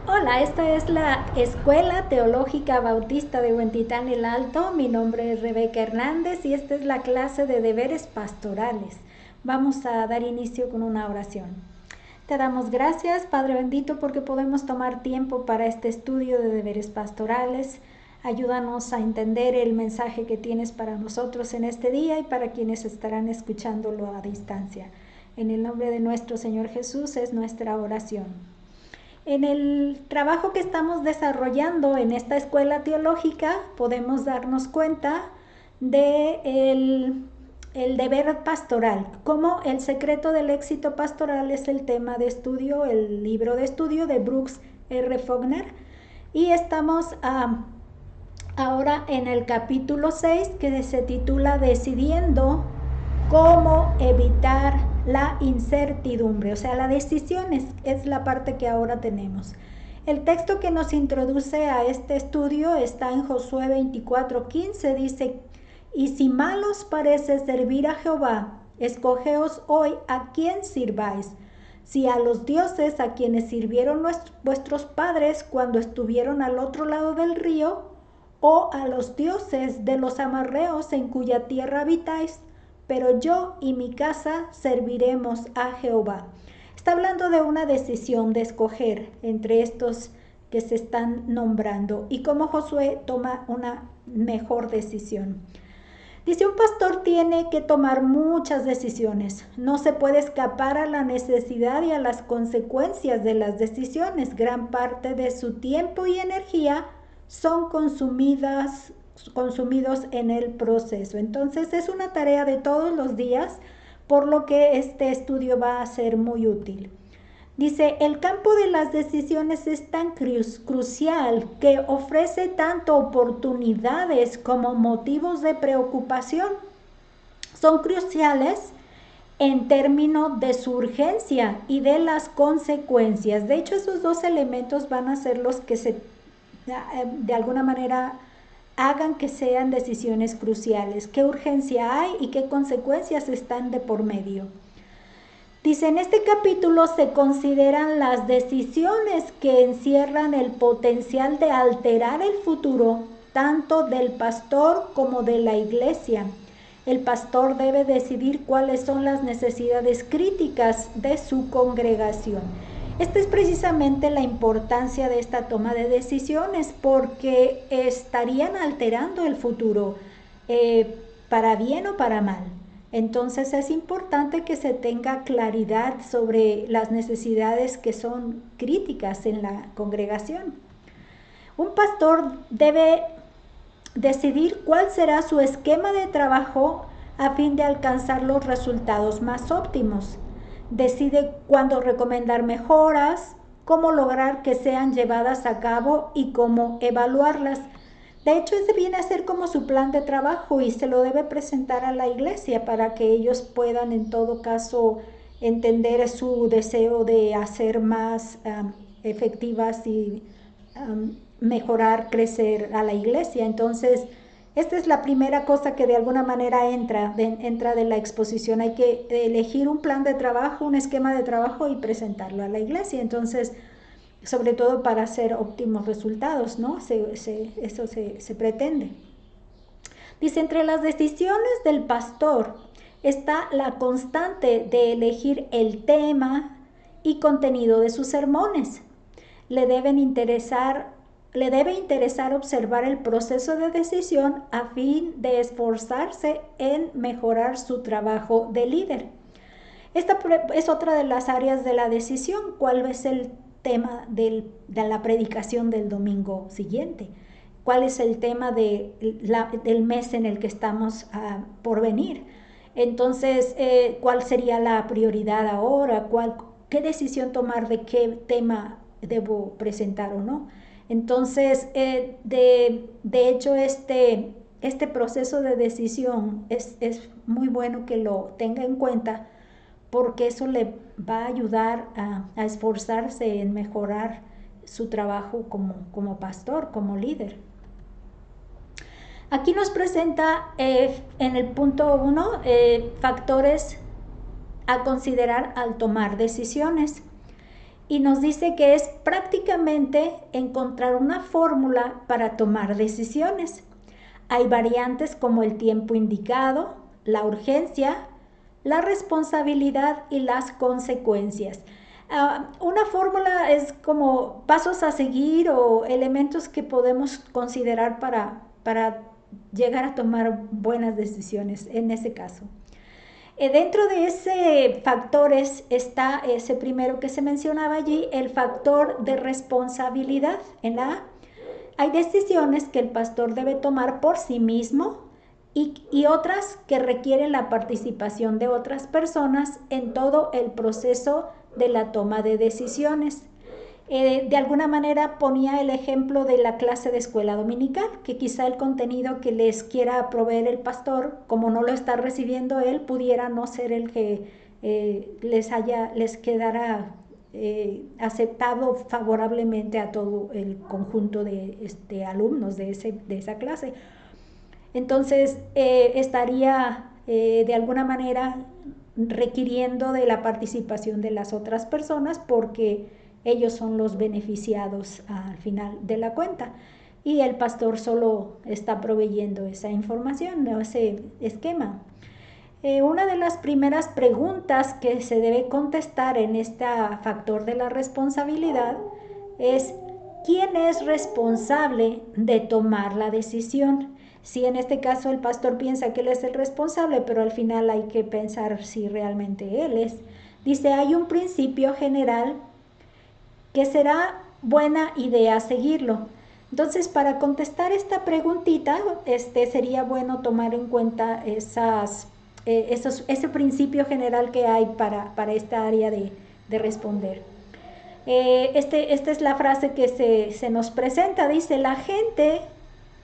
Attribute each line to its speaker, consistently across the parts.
Speaker 1: Hola, esta es la Escuela Teológica Bautista de Huentitán el Alto. Mi nombre es Rebeca Hernández y esta es la clase de deberes pastorales. Vamos a dar inicio con una oración. Te damos gracias, Padre bendito, porque podemos tomar tiempo para este estudio de deberes pastorales. Ayúdanos a entender el mensaje que tienes para nosotros en este día y para quienes estarán escuchándolo a distancia. En el nombre de nuestro Señor Jesús es nuestra oración. En el trabajo que estamos desarrollando en esta escuela teológica podemos darnos cuenta de el deber pastoral, como el secreto del éxito pastoral es el tema de estudio, el libro de estudio de Brooks R. Faulkner, y estamos ahora en el capítulo 6 que se titula Decidiendo cómo evitar la incertidumbre, o sea, la decisión es la parte que ahora tenemos. El texto que nos introduce a este estudio está en Josué 24:15, dice: y si mal os parece servir a Jehová, escogeos hoy a quién sirváis, si a los dioses a quienes sirvieron vuestros padres cuando estuvieron al otro lado del río, o a los dioses de los amorreos en cuya tierra habitáis, pero yo y mi casa serviremos a Jehová. Está hablando de una decisión de escoger entre estos que se están nombrando y cómo Josué toma una mejor decisión. Dice, un pastor tiene que tomar muchas decisiones. No se puede escapar a la necesidad y a las consecuencias de las decisiones. Gran parte de su tiempo y energía son consumidos en el proceso. Entonces es una tarea de todos los días, por lo que este estudio va a ser muy útil. Dice, el campo de las decisiones es tan crucial que ofrece tanto oportunidades como motivos de preocupación. Son cruciales en términos de su urgencia y de las consecuencias. De hecho, esos dos elementos van a ser los que de alguna manera hagan que sean decisiones cruciales. ¿Qué urgencia hay y qué consecuencias están de por medio? Dice, en este capítulo se consideran las decisiones que encierran el potencial de alterar el futuro, tanto del pastor como de la iglesia. El pastor debe decidir cuáles son las necesidades críticas de su congregación. Esta es precisamente la importancia de esta toma de decisiones, porque estarían alterando el futuro, para bien o para mal. Entonces es importante que se tenga claridad sobre las necesidades que son críticas en la congregación. Un pastor debe decidir cuál será su esquema de trabajo a fin de alcanzar los resultados más óptimos. Decide cuándo recomendar mejoras, cómo lograr que sean llevadas a cabo y cómo evaluarlas. De hecho, ese viene a ser como su plan de trabajo y se lo debe presentar a la iglesia para que ellos puedan en todo caso entender su deseo de hacer más efectivas y mejorar, crecer a la iglesia. Entonces, esta es la primera cosa que de alguna manera entra de la exposición. Hay que elegir un plan de trabajo, un esquema de trabajo y presentarlo a la iglesia. Entonces, sobre todo para hacer óptimos resultados, ¿no? Eso se pretende. Dice, entre las decisiones del pastor está la constante de elegir el tema y contenido de sus sermones. Le debe interesar observar el proceso de decisión a fin de esforzarse en mejorar su trabajo de líder. Esta es otra de las áreas de la decisión. ¿Cuál es el tema de la predicación del domingo siguiente? ¿Cuál es el tema del mes en el que estamos por venir? Entonces, ¿cuál sería la prioridad ahora? ¿Qué decisión tomar de qué tema debo presentar o no? Entonces, de hecho, este proceso de decisión es muy bueno que lo tenga en cuenta, porque eso le va a ayudar a esforzarse en mejorar su trabajo como pastor, como líder. Aquí nos presenta en el punto 1 factores a considerar al tomar decisiones. y nos dice que es prácticamente encontrar una fórmula para tomar decisiones. Hay variantes como el tiempo indicado, la urgencia, la responsabilidad y las consecuencias. Una fórmula es como pasos a seguir o elementos que podemos considerar para llegar a tomar buenas decisiones en ese caso. Dentro de ese factores está ese primero que se mencionaba allí, el factor de responsabilidad. En la A, hay decisiones que el pastor debe tomar por sí mismo y otras que requieren la participación de otras personas en todo el proceso de la toma de decisiones. De alguna manera ponía el ejemplo de la clase de escuela dominical, que quizá el contenido que les quiera proveer el pastor, como no lo está recibiendo él, pudiera no ser el que les quedara aceptado favorablemente a todo el conjunto de alumnos de esa clase. Entonces estaría de alguna manera requiriendo de la participación de las otras personas porque ellos son los beneficiados al final de la cuenta y el pastor solo está proveyendo esa información, ese esquema. Una de las primeras preguntas que se debe contestar en este factor de la responsabilidad es ¿quién es responsable de tomar la decisión? Si en este caso el pastor piensa que él es el responsable, pero al final hay que pensar si realmente él es. Dice, hay un principio general que será buena idea seguirlo. Entonces, para contestar esta preguntita, sería bueno tomar en cuenta ese principio general que hay para esta área de responder. Esta es la frase que se nos presenta, dice, la gente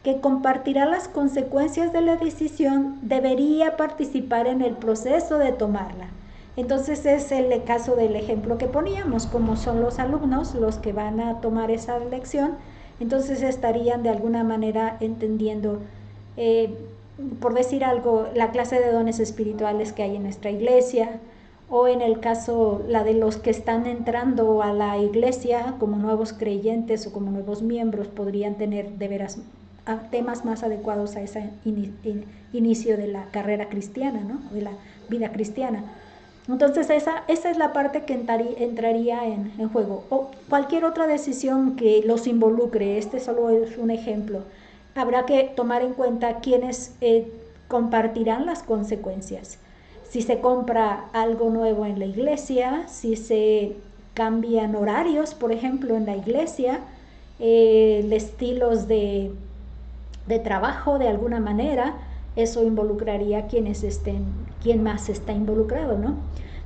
Speaker 1: que compartirá las consecuencias de la decisión debería participar en el proceso de tomarla. Entonces es el caso del ejemplo que poníamos, como son los alumnos los que van a tomar esa lección, entonces estarían de alguna manera entendiendo, por decir algo, la clase de dones espirituales que hay en nuestra iglesia, o en el caso la de los que están entrando a la iglesia como nuevos creyentes o como nuevos miembros, podrían tener de veras temas más adecuados a ese inicio de la carrera cristiana, ¿no? De la vida cristiana. Entonces esa es la parte que entraría en juego. O cualquier otra decisión que los involucre, solo es un ejemplo. Habrá que tomar en cuenta quiénes compartirán las consecuencias. Si se compra algo nuevo en la iglesia, si se cambian horarios, por ejemplo, en la iglesia, estilos de trabajo de alguna manera, eso involucraría a quién más está involucrado, ¿no?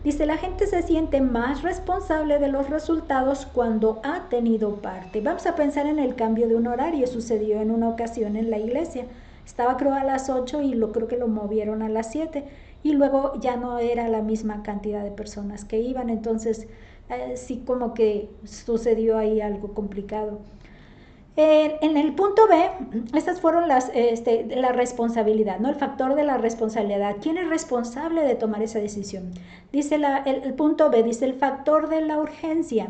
Speaker 1: Dice, la gente se siente más responsable de los resultados cuando ha tenido parte. Vamos a pensar en el cambio de un horario, sucedió en una ocasión en la iglesia. Estaba creo a las 8 y creo que lo movieron a las 7 y luego ya no era la misma cantidad de personas que iban, entonces sí como que sucedió ahí algo complicado. En el punto B, estas fueron la responsabilidad, ¿no? El factor de la responsabilidad. ¿Quién es responsable de tomar esa decisión? Dice el punto B, dice el factor de la urgencia.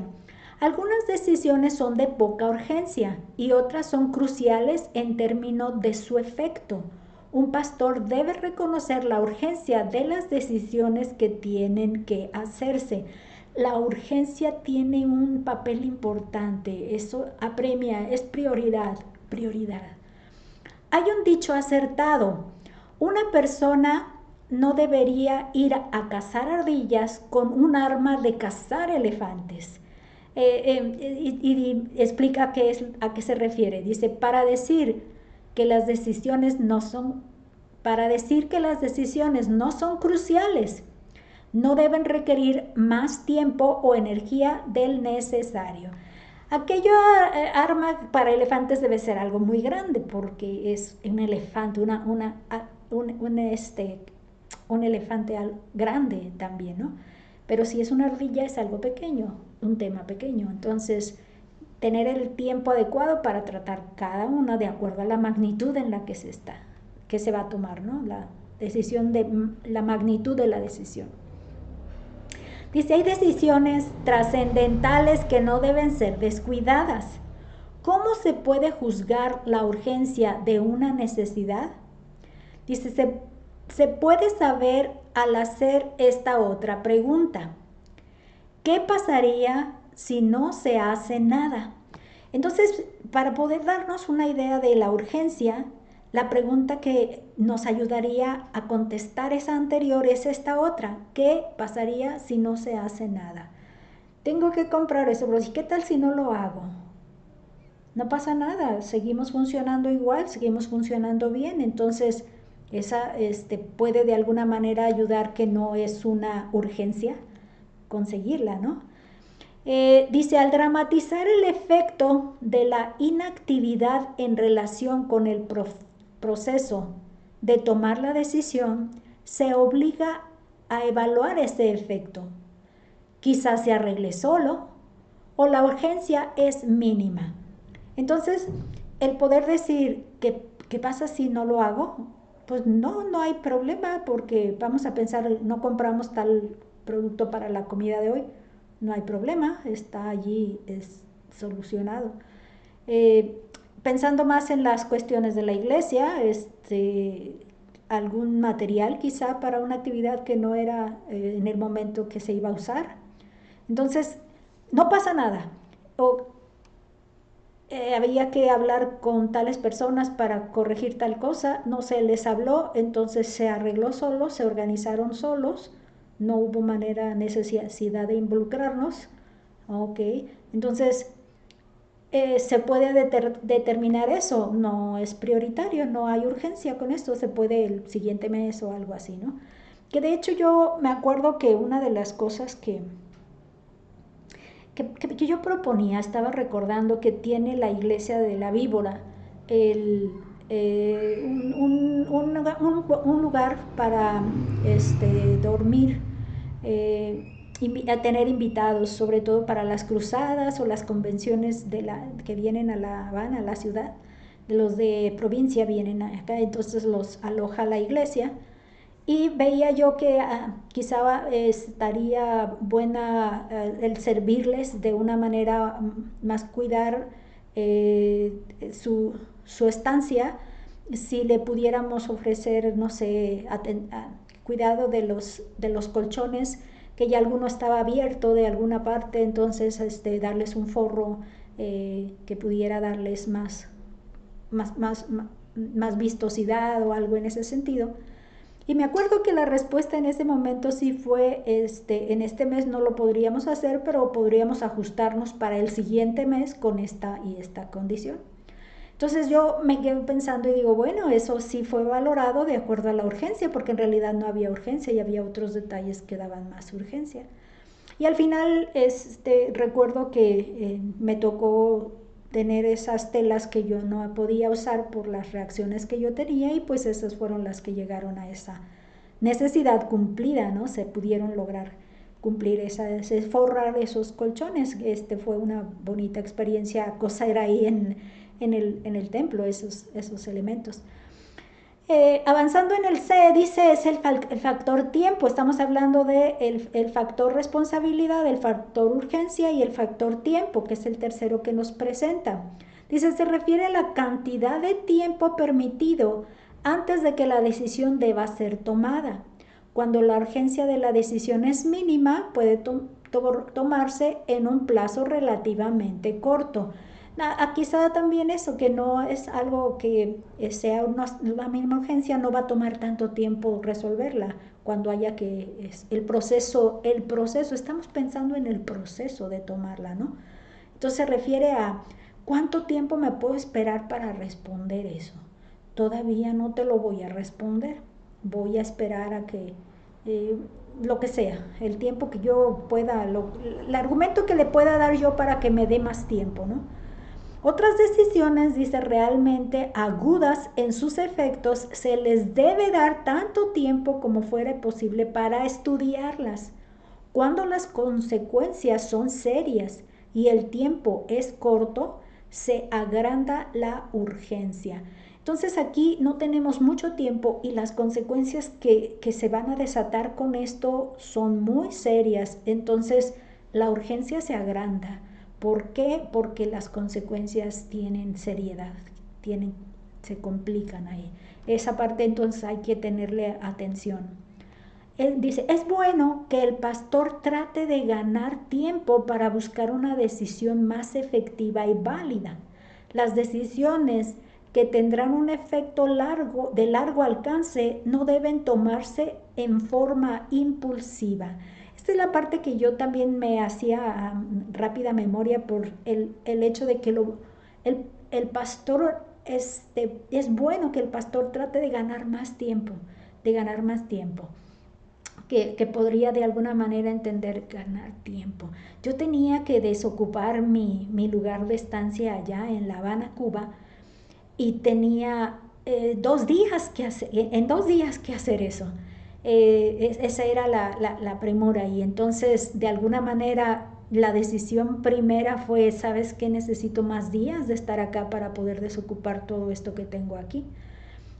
Speaker 1: Algunas decisiones son de poca urgencia y otras son cruciales en términos de su efecto. Un pastor debe reconocer la urgencia de las decisiones que tienen que hacerse. La urgencia tiene un papel importante, eso apremia, es prioridad. Hay un dicho acertado, una persona no debería ir a cazar ardillas con un arma de cazar elefantes. Y explica a qué se refiere. Dice, para decir que las decisiones no son cruciales, no deben requerir más tiempo o energía del necesario. Aquella arma para elefantes debe ser algo muy grande porque es un elefante, un elefante grande también, ¿no? Pero si es una ardilla es algo pequeño, un tema pequeño. Entonces, tener el tiempo adecuado para tratar cada una de acuerdo a la magnitud en la que se va a tomar, ¿no? La magnitud de la decisión. Dice, hay decisiones trascendentales que no deben ser descuidadas. ¿Cómo se puede juzgar la urgencia de una necesidad? Dice, se puede saber al hacer esta otra pregunta. ¿Qué pasaría si no se hace nada? Entonces, para poder darnos una idea de la urgencia, la pregunta que nos ayudaría a contestar esa anterior es esta otra. ¿Qué pasaría si no se hace nada? Tengo que comprar eso, pero ¿y qué tal si no lo hago? No pasa nada, seguimos funcionando igual, seguimos funcionando bien. Entonces, esa puede de alguna manera ayudar, que no es una urgencia conseguirla, ¿no? Dice, al dramatizar el efecto de la inactividad en relación con el proceso de tomar la decisión, se obliga a evaluar ese efecto. Quizás se arregle solo o la urgencia es mínima. Entonces, el poder decir, ¿qué pasa si no lo hago? Pues no hay problema, porque vamos a pensar, no compramos tal producto para la comida de hoy, no hay problema, está allí, es solucionado. Pensando más en las cuestiones de la iglesia, algún material quizá para una actividad que no era en el momento que se iba a usar. Entonces, no pasa nada. O había que hablar con tales personas para corregir tal cosa, no se les habló, entonces se arregló solo, se organizaron solos, no hubo necesidad de involucrarnos. Ok, entonces se puede determinar eso, no es prioritario, no hay urgencia con esto, se puede el siguiente mes o algo así, ¿no? Que de hecho yo me acuerdo que una de las cosas que yo proponía, estaba recordando que tiene la iglesia de la Víbora, un lugar para dormir, a tener invitados, sobre todo para las cruzadas o las convenciones que vienen a La Habana, a la ciudad. Los de provincia vienen acá, entonces los aloja la iglesia. Y veía yo que quizá estaría buena el servirles de una manera más, cuidar su estancia, si le pudiéramos ofrecer, no sé, cuidado de los colchones, que ya alguno estaba abierto de alguna parte, entonces darles un forro que pudiera darles más vistosidad o algo en ese sentido. Y me acuerdo que la respuesta en ese momento sí fue, en este mes no lo podríamos hacer, pero podríamos ajustarnos para el siguiente mes con esta y esta condición. Entonces yo me quedo pensando y digo, bueno, eso sí fue valorado de acuerdo a la urgencia, porque en realidad no había urgencia y había otros detalles que daban más urgencia. Y al final recuerdo que me tocó tener esas telas que yo no podía usar por las reacciones que yo tenía, y pues esas fueron las que llegaron a esa necesidad cumplida, ¿no? Se pudieron lograr cumplir forrar esos colchones. Fue una bonita experiencia, coser ahí en el templo esos elementos. Avanzando en el C, dice, es el factor tiempo. Estamos hablando de el factor responsabilidad, el factor urgencia y el factor tiempo, que es el tercero que nos presenta. Dice, se refiere a la cantidad de tiempo permitido antes de que la decisión deba ser tomada. Cuando la urgencia de la decisión es mínima, puede tomarse en un plazo relativamente corto. Quizá también eso, que no es algo que sea la misma urgencia, no va a tomar tanto tiempo resolverla cuando haya el proceso, estamos pensando en el proceso de tomarla, ¿no? Entonces se refiere a cuánto tiempo me puedo esperar para responder eso. Todavía no te lo voy a responder, voy a esperar a que lo que sea, el tiempo que yo pueda, el argumento que le pueda dar yo para que me dé más tiempo, ¿no? Otras decisiones, dice, realmente agudas en sus efectos, se les debe dar tanto tiempo como fuera posible para estudiarlas. Cuando las consecuencias son serias y el tiempo es corto, se agranda la urgencia. Entonces aquí no tenemos mucho tiempo y las consecuencias que se van a desatar con esto son muy serias. Entonces la urgencia se agranda. ¿Por qué? Porque las consecuencias tienen seriedad, se complican ahí. Esa parte entonces hay que tenerle atención. Él dice, es bueno que el pastor trate de ganar tiempo para buscar una decisión más efectiva y válida. Las decisiones que tendrán un efecto de largo alcance no deben tomarse en forma impulsiva. Esta es la parte que yo también me hacía rápida memoria por el hecho de que el pastor, es bueno que el pastor trate de ganar más tiempo, que podría de alguna manera entender ganar tiempo. Yo tenía que desocupar mi lugar de estancia allá en La Habana, Cuba, y tenía 2 días que hacer, en 2 días que hacer eso. Esa era la premura, y entonces de alguna manera la decisión primera fue, ¿sabes qué? Necesito más días de estar acá para poder desocupar todo esto que tengo aquí.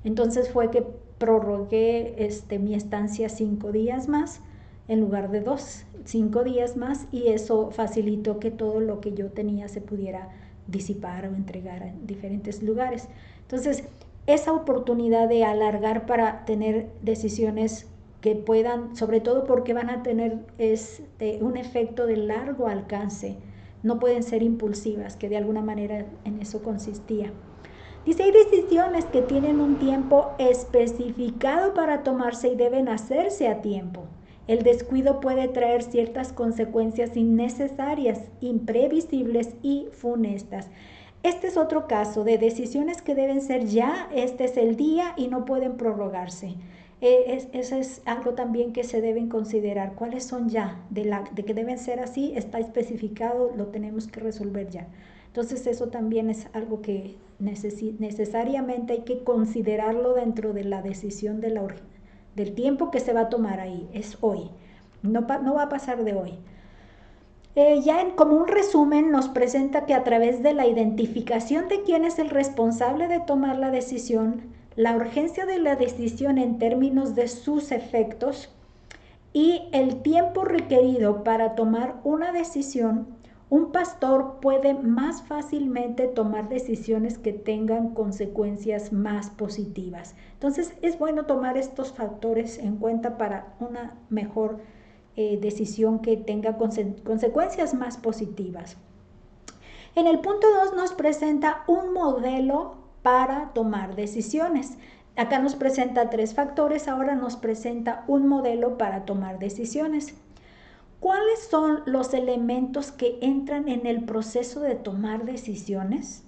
Speaker 1: Entonces fue que prorrogué mi estancia 5 días más en lugar de 2, 5 días más, y eso facilitó que todo lo que yo tenía se pudiera disipar o entregar en diferentes lugares. Entonces, esa oportunidad de alargar para tener decisiones que puedan, sobre todo porque van a tener un efecto de largo alcance, no pueden ser impulsivas, que de alguna manera en eso consistía. Dice, hay decisiones que tienen un tiempo especificado para tomarse y deben hacerse a tiempo. El descuido puede traer ciertas consecuencias innecesarias, imprevisibles y funestas. Este es otro caso de decisiones que deben ser ya, este es el día y no pueden prorrogarse. Eso es algo también que se deben considerar. ¿Cuáles son ya? De que deben ser así, está especificado, lo tenemos que resolver ya. Entonces eso también es algo que necesariamente hay que considerarlo dentro de la decisión del tiempo que se va a tomar ahí. Es hoy, no va a pasar de hoy. Como un resumen nos presenta que a través de la identificación de quién es el responsable de tomar la decisión, la urgencia de la decisión en términos de sus efectos y el tiempo requerido para tomar una decisión, un pastor puede más fácilmente tomar decisiones que tengan consecuencias más positivas. Entonces es bueno tomar estos factores en cuenta para una mejor decisión que tenga consecuencias más positivas. En el punto 2 nos presenta un modelo para tomar decisiones. Acá nos presenta 3 factores, ahora nos presenta un modelo para tomar decisiones. ¿Cuáles son los elementos que entran en el proceso de tomar decisiones?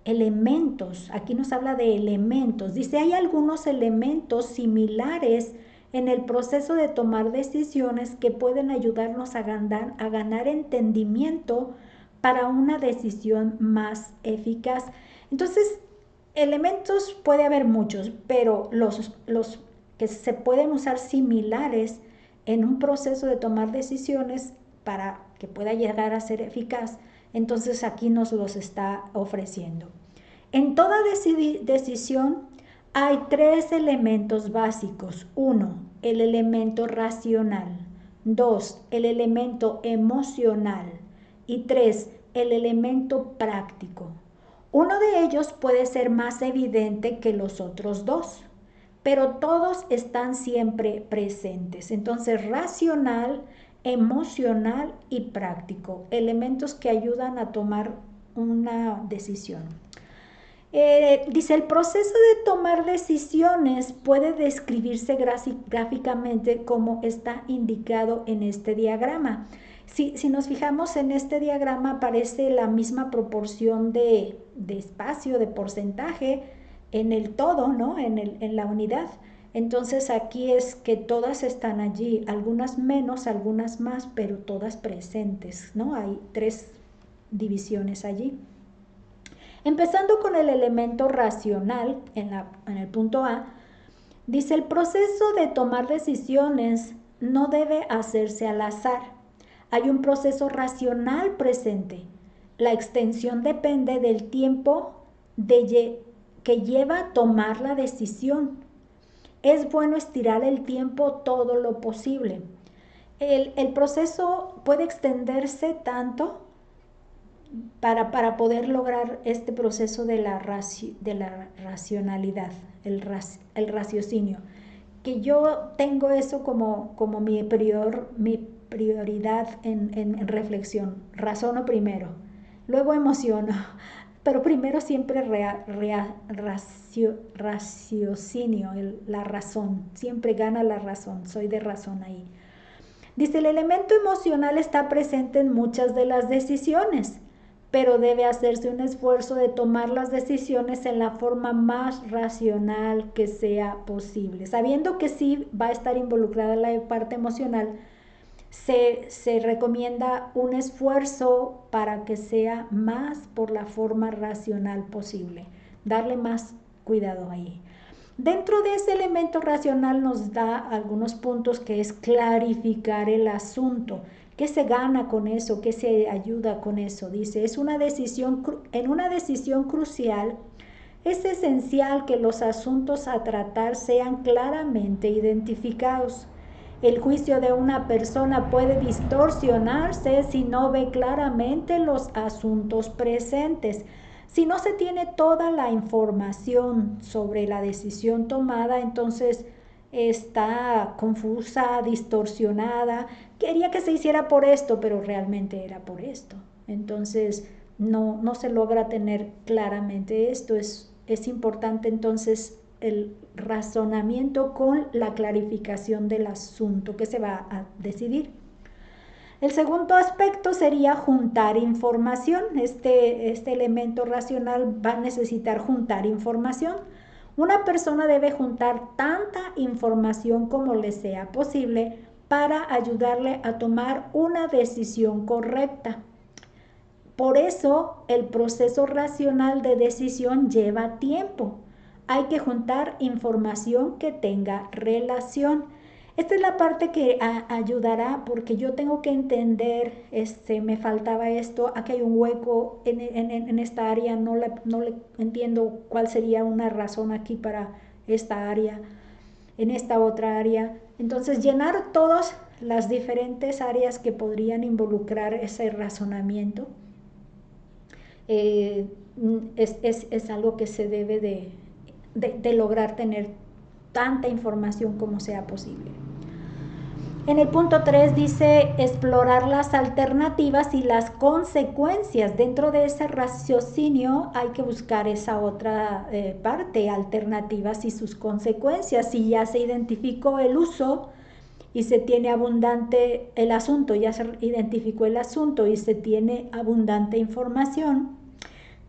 Speaker 1: Elementos, aquí nos habla de elementos. Dice, hay algunos elementos similares en el proceso de tomar decisiones que pueden ayudarnos a ganar entendimiento para una decisión más eficaz. Entonces, elementos puede haber muchos, pero los que se pueden usar similares en un proceso de tomar decisiones para que pueda llegar a ser eficaz, entonces aquí nos los está ofreciendo. En toda decisión hay 3 elementos básicos. 1, el elemento racional. 2, el elemento emocional. Y 3, el elemento práctico. Uno de ellos puede ser más evidente que los otros 2, pero todos están siempre presentes. Entonces, racional, emocional y práctico, elementos que ayudan a tomar una decisión. Dice, el proceso de tomar decisiones puede describirse gráficamente como está indicado en este diagrama. Si nos fijamos en este diagrama aparece la misma proporción de espacio, de porcentaje en el todo, ¿no? En la unidad. Entonces aquí es que todas están allí, algunas menos, algunas más, pero todas presentes, ¿no? Hay 3 divisiones allí. Empezando con el elemento racional, en el punto A, dice, el proceso de tomar decisiones no debe hacerse al azar. Hay un proceso racional presente. La extensión depende del tiempo que lleva a tomar la decisión. Es bueno estirar el tiempo todo lo posible. El proceso puede extenderse tanto para poder lograr este proceso de la racionalidad, el raciocinio. Que yo tengo eso como mi prioridad en reflexión. Razono primero, luego emociono, pero primero siempre raciocinio, la razón. Siempre gana la razón, soy de razón ahí. Dice, el elemento emocional está presente en muchas de las decisiones, pero debe hacerse un esfuerzo de tomar las decisiones en la forma más racional que sea posible. Sabiendo que sí va a estar involucrada la parte emocional, se recomienda un esfuerzo para que sea más por la forma racional posible. Darle más cuidado ahí. Dentro de ese elemento racional nos da algunos puntos, que es clarificar el asunto. ¿Qué se gana con eso? ¿Qué se ayuda con eso? Dice, en una decisión crucial es esencial que los asuntos a tratar sean claramente identificados. El juicio de una persona puede distorsionarse si no ve claramente los asuntos presentes. Si no se tiene toda la información sobre la decisión tomada, entonces está confusa, distorsionada. Quería que se hiciera por esto, pero realmente era por esto. Entonces no se logra tener claramente esto. Es importante entonces el razonamiento con la clarificación del asunto que se va a decidir. El segundo aspecto sería juntar información. Este elemento racional va a necesitar juntar información. Una persona debe juntar tanta información como le sea posible para ayudarle a tomar una decisión correcta. Por eso el proceso racional de decisión lleva tiempo. Hay que juntar información que tenga relación. Esta es la parte que ayudará, porque yo tengo que entender, me faltaba esto, aquí hay un hueco en esta área, no le entiendo cuál sería una razón aquí para esta área, en esta otra área. Entonces llenar todas las diferentes áreas que podrían involucrar ese razonamiento es algo que se debe de lograr tener tanta información como sea posible. En el punto 3 dice explorar las alternativas y las consecuencias. Dentro de ese raciocinio hay que buscar esa otra parte, alternativas y sus consecuencias. Si ya se identificó el uso y se tiene abundante el asunto, ya se identificó el asunto y se tiene abundante información,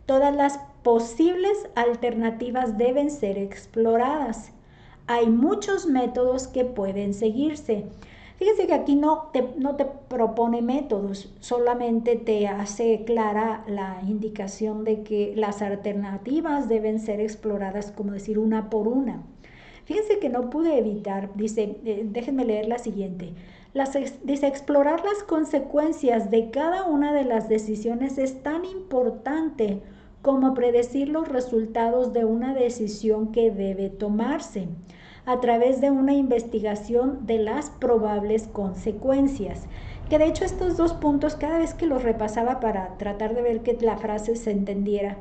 Speaker 1: todas las posibles alternativas deben ser exploradas. Hay muchos métodos que pueden seguirse. Fíjense que aquí no te propone métodos, solamente te hace clara la indicación de que las alternativas deben ser exploradas, como decir, una por una. Fíjense que no pude evitar, dice, déjenme leer la siguiente. Dice, explorar las consecuencias de cada una de las decisiones es tan importante como predecir los resultados de una decisión que debe tomarse a través de una investigación de las probables consecuencias. Que de hecho estos dos puntos, cada vez que los repasaba para tratar de ver que la frase se entendiera,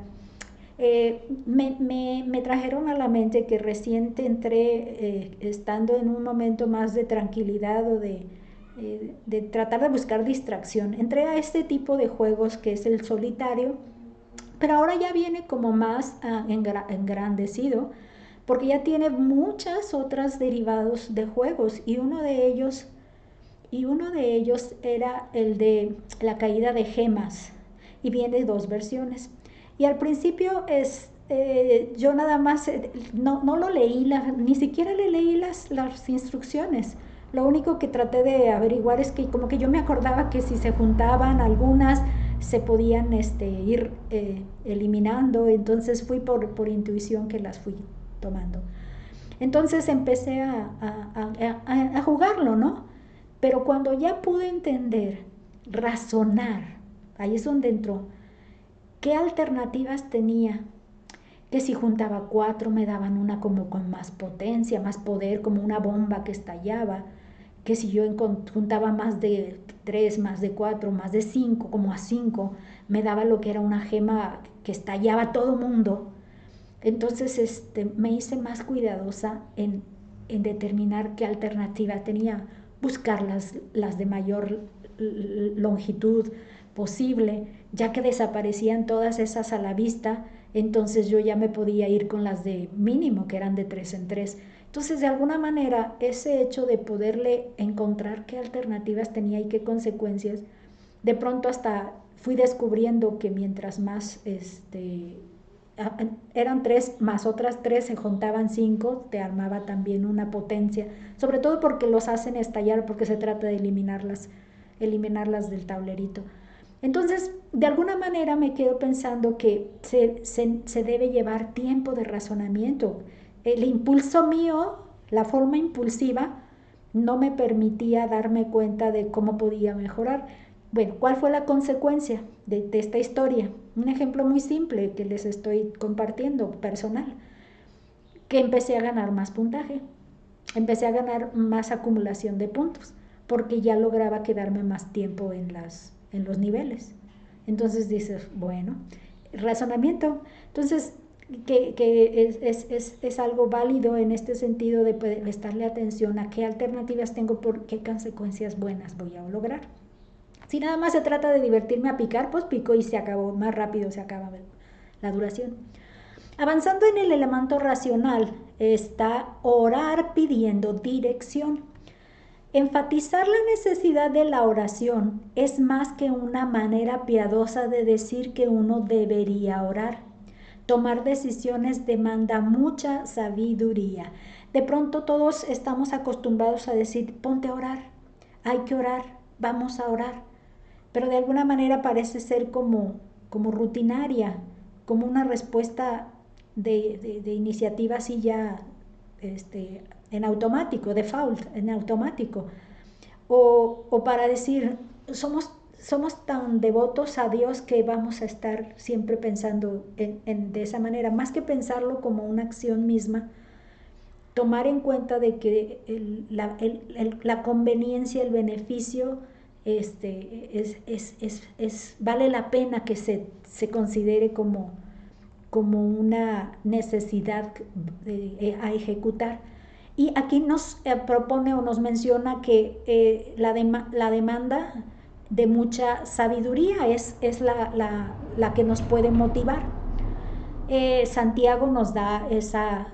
Speaker 1: me trajeron a la mente que recién entré, estando en un momento más de tranquilidad o de tratar de buscar distracción, entré a este tipo de juegos que es el solitario, pero ahora ya viene como más engrandecido, porque ya tiene muchas otras derivados de juegos, y uno de ellos era el de la caída de gemas, y viene dos versiones. Y al principio yo nada más no lo leí, ni siquiera le leí las instrucciones. Lo único que traté de averiguar es que como que yo me acordaba que si se juntaban algunas se podían ir eliminando, entonces fui por intuición que las fui tomando. Entonces empecé a jugarlo, ¿no? Pero cuando ya pude entender, razonar, ahí es donde entró, qué alternativas tenía, que si juntaba 4 me daban una como con más potencia, más poder, como una bomba que estallaba, que si yo juntaba más de 3, más de 4, más de 5, como a 5, me daba lo que era una gema que estallaba todo mundo. Entonces me hice más cuidadosa en determinar qué alternativa tenía, buscar las de mayor longitud posible, ya que desaparecían todas esas a la vista, entonces yo ya me podía ir con las de mínimo, que eran de 3 en 3. Entonces, de alguna manera, ese hecho de poderle encontrar qué alternativas tenía y qué consecuencias, de pronto hasta fui descubriendo que mientras más eran 3 más otras 3 se juntaban 5, te armaba también una potencia, sobre todo porque los hacen estallar, porque se trata de eliminarlas del tablerito. Entonces, de alguna manera me quedo pensando que se debe llevar tiempo de razonamiento. El impulso mío, la forma impulsiva, no me permitía darme cuenta de cómo podía mejorar. Bueno, ¿cuál fue la consecuencia de esta historia? Un ejemplo muy simple que les estoy compartiendo, personal, que empecé a ganar más puntaje, empecé a ganar más acumulación de puntos, porque ya lograba quedarme más tiempo en los niveles. Entonces dices, bueno, razonamiento. Entonces, que es algo válido en este sentido de prestarle atención a qué alternativas tengo, por qué consecuencias buenas voy a lograr. Si nada más se trata de divertirme a picar, pues pico y se acabó, más rápido se acaba la duración. Avanzando en el elemento racional está orar pidiendo dirección. Enfatizar la necesidad de la oración es más que una manera piadosa de decir que uno debería orar. Tomar decisiones demanda mucha sabiduría. De pronto todos estamos acostumbrados a decir, ponte a orar, hay que orar, vamos a orar. Pero de alguna manera parece ser como rutinaria, como una respuesta de iniciativa así ya en automático, default, en automático. O para decir, somos tan devotos a Dios que vamos a estar siempre pensando de esa manera, más que pensarlo como una acción misma, tomar en cuenta de que la conveniencia, el beneficio, vale la pena que se considere como una necesidad a ejecutar. Y aquí nos propone o nos menciona que la demanda de mucha sabiduría es la que nos puede motivar. Santiago nos da esa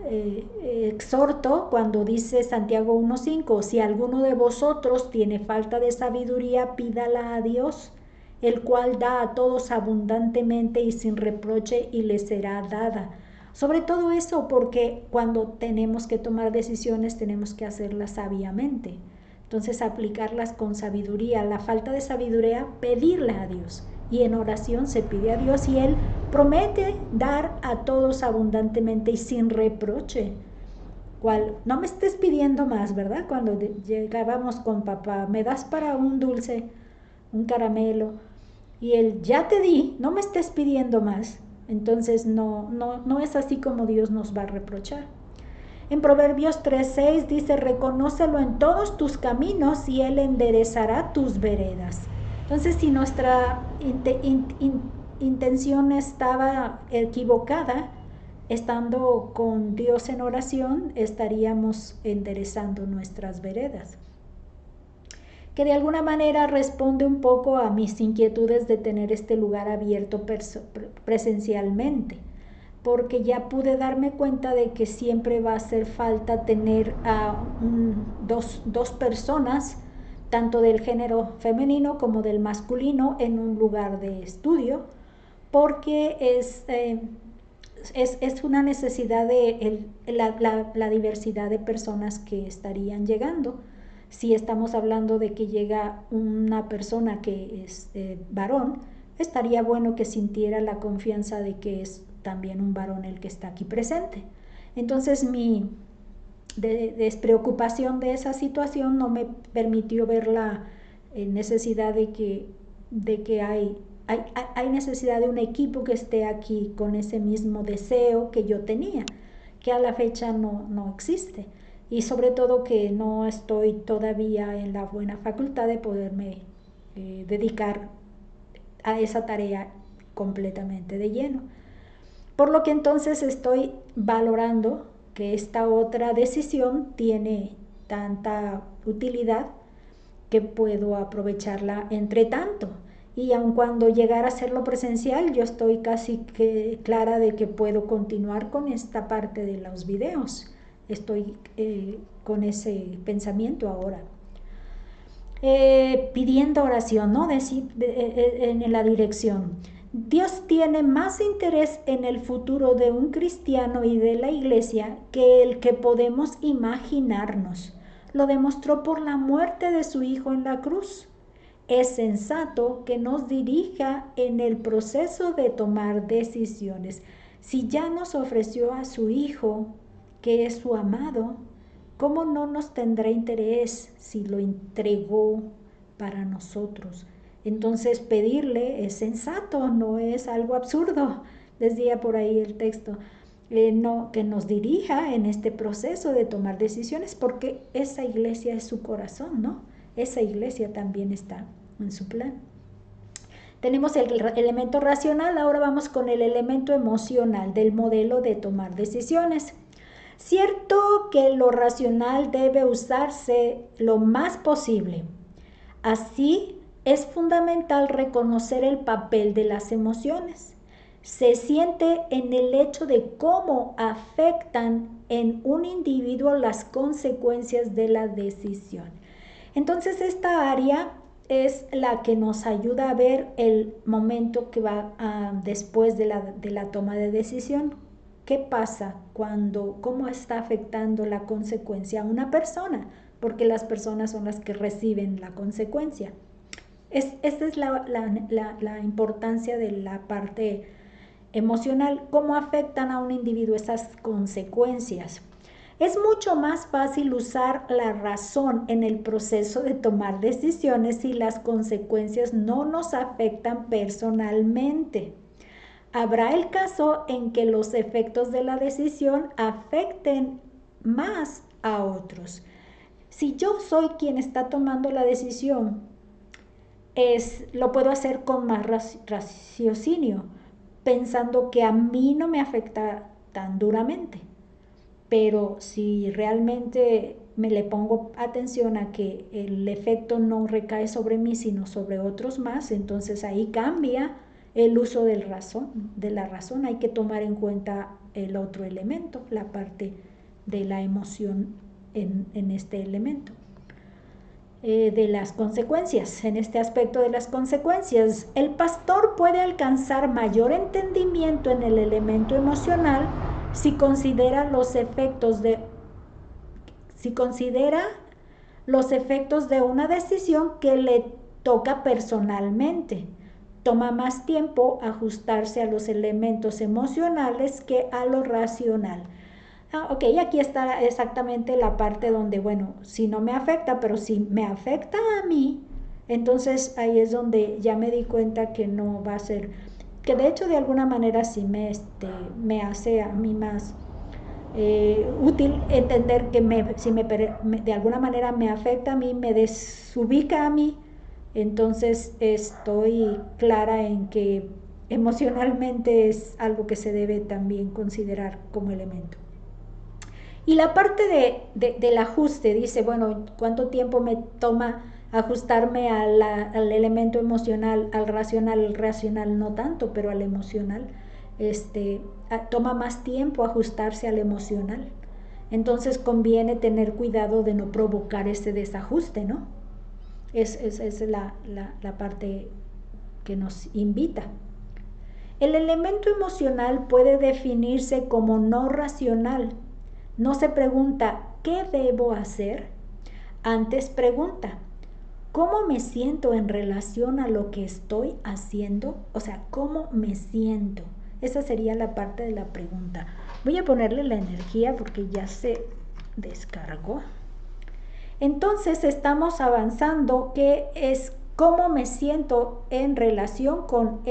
Speaker 1: exhorto cuando dice Santiago 1:5, si alguno de vosotros tiene falta de sabiduría, pídala a Dios, el cual da a todos abundantemente y sin reproche y le será dada. Sobre todo eso, porque cuando tenemos que tomar decisiones tenemos que hacerlas sabiamente. Entonces aplicarlas con sabiduría. La falta de sabiduría, pedirle a Dios. Y en oración se pide a Dios y Él promete dar a todos abundantemente y sin reproche. ¿Cuál? No me estés pidiendo más, ¿verdad? Cuando llegábamos con papá, me das para un dulce, un caramelo, y Él, ya te di, no me estés pidiendo más. Entonces no es así como Dios nos va a reprochar. En Proverbios 3:6 dice, reconócelo en todos tus caminos y Él enderezará tus veredas. Entonces, si nuestra intención estaba equivocada, estando con Dios en oración, estaríamos enderezando nuestras veredas. Que de alguna manera responde un poco a mis inquietudes de tener este lugar abierto presencialmente, porque ya pude darme cuenta de que siempre va a hacer falta tener a dos personas, tanto del género femenino como del masculino, en un lugar de estudio, porque es una necesidad de la diversidad de personas que estarían llegando. Si estamos hablando de que llega una persona que es varón, estaría bueno que sintiera la confianza de que es también un varón el que está aquí presente. Entonces mi despreocupación de esa situación no me permitió ver la necesidad de que hay necesidad de un equipo que esté aquí con ese mismo deseo que yo tenía, que a la fecha no existe. Y sobre todo que no estoy todavía en la buena facultad de poderme dedicar a esa tarea completamente de lleno. Por lo que entonces estoy valorando que esta otra decisión tiene tanta utilidad que puedo aprovecharla entre tanto. Y aun cuando llegara a hacerlo presencial, yo estoy casi que clara de que puedo continuar con esta parte de los videos. Estoy con ese pensamiento ahora. Pidiendo oración, ¿no? En la dirección. Dios tiene más interés en el futuro de un cristiano y de la iglesia que el que podemos imaginarnos. Lo demostró por la muerte de su Hijo en la cruz. Es sensato que nos dirija en el proceso de tomar decisiones. Si ya nos ofreció a su Hijo, que es su amado, ¿cómo no nos tendrá interés si lo entregó para nosotros? Entonces pedirle es sensato, no es algo absurdo. Decía por ahí el texto, no, que nos dirija en este proceso de tomar decisiones, porque esa iglesia es su corazón, ¿no? Esa iglesia también está en su plan. Tenemos el elemento racional, ahora vamos con el elemento emocional del modelo de tomar decisiones. Cierto que lo racional debe usarse lo más posible. Así, es fundamental reconocer el papel de las emociones. Se siente en el hecho de cómo afectan en un individuo las consecuencias de la decisión. Entonces, esta área es la que nos ayuda a ver el momento que va después de la toma de decisión. ¿Qué pasa cómo está afectando la consecuencia a una persona? Porque las personas son las que reciben la consecuencia. Esta es la importancia de la parte emocional, cómo afectan a un individuo esas consecuencias. Es mucho más fácil usar la razón en el proceso de tomar decisiones si las consecuencias no nos afectan personalmente. Habrá el caso en que los efectos de la decisión afecten más a otros. Si yo soy quien está tomando la decisión, lo puedo hacer con más raciocinio, pensando que a mí no me afecta tan duramente. Pero si realmente me le pongo atención a que el efecto no recae sobre mí, sino sobre otros más, entonces ahí cambia el uso de la razón. Hay que tomar en cuenta el otro elemento, la parte de la emoción en este elemento. De las consecuencias, en este aspecto de las consecuencias, el pastor puede alcanzar mayor entendimiento en el elemento emocional si considera los efectos de una decisión que le toca personalmente. Toma más tiempo ajustarse a los elementos emocionales que a lo racional. Ok, aquí está exactamente la parte donde, bueno, si no me afecta, pero si me afecta a mí, entonces ahí es donde ya me di cuenta que no va a ser, que de hecho de alguna manera sí me hace a mí más útil entender que si de alguna manera me afecta a mí, me desubica a mí, entonces estoy clara en que emocionalmente es algo que se debe también considerar como elemento. Y la parte del ajuste, dice, bueno, ¿cuánto tiempo me toma ajustarme al elemento emocional, al racional? El racional no tanto, pero al emocional toma más tiempo ajustarse al emocional. Entonces conviene tener cuidado de no provocar ese desajuste, ¿no? Es la parte que nos invita. El elemento emocional puede definirse como no racional. No se pregunta, ¿qué debo hacer? Antes pregunta, ¿cómo me siento en relación a lo que estoy haciendo? O sea, ¿cómo me siento? Esa sería la parte de la pregunta. Voy a ponerle la energía porque ya se descargó. Entonces estamos avanzando, que es cómo me siento en relación con